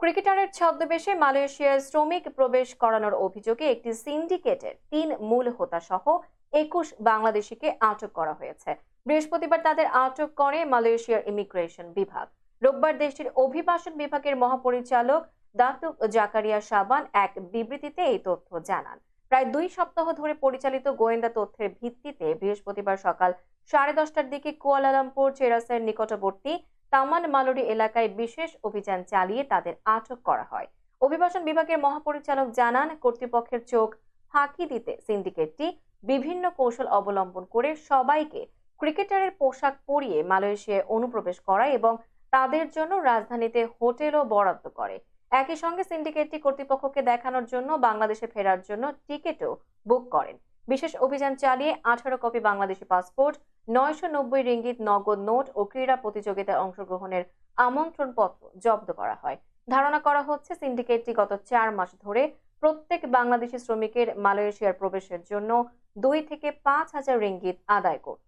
ক্রিকেটারের ছদ্মবেশে মালয়েশিয়ার শ্রমিক প্রবেশ করানোর অভিযোগে একটি সিন্ডিকেটের ৩ মূল হোতা সহ ২১ বাংলাদেশিকে আটক করা হয়েছে। বৃহস্পতিবার তাদের আটক করে মালয়েশিয়ার ইমিগ্রেশন বিভাগ। রোববার দেশটির অভিবাসন বিভাগের মহাপরিচালক দাতুক জাকারিয়া সাবান এক বিবৃতিতে এই তথ্য জানান। প্রায় ২ সপ্তাহ ধরে পরিচালিত গোয়েন্দা তথ্যের ভিত্তিতে বৃহস্পতিবার সকাল 10:30টার দিকে কুয়ালালামপুর চেরাসের নিকটবর্তী তামান মালুরি এলাকায় বিশেষ অভিযান চালিয়ে তাদের আটক করা হয়। অভিবাসন বিভাগের মহাপরিচালক জানান, কর্তৃপক্ষের চোখ ফাঁকি দিতে সিন্ডিকেটটি বিভিন্ন কৌশল অবলম্বন করে সবাইকে ক্রিকেটারের পোশাক পরিয়ে মালয়েশিয়ায় অনুপ্রবেশ করায় এবং তাদের জন্য রাজধানীতে হোটেলও বরাদ্দ করে। একই সঙ্গে সিন্ডিকেটটি কর্তৃপক্ষকে দেখানোর জন্য বাংলাদেশে ফেরার জন্য টিকিটও বুক করেন। বিশেষ অভিযান চালিয়ে 18 কপি বাংলাদেশি পাসপোর্ট, 990 রিঙ্গিত নগদ নোট ও ক্রীড়া প্রতিযোগিতায় অংশগ্রহণের আমন্ত্রণপত্র জব্দ করা হয়। ধারণা করা হচ্ছে সিন্ডিকেটটি গত 4 মাস ধরে প্রত্যেক বাংলাদেশি শ্রমিকের মালয়েশিয়ার প্রবেশের জন্য 2 থেকে 5,000 রিঙ্গিত আদায় করত।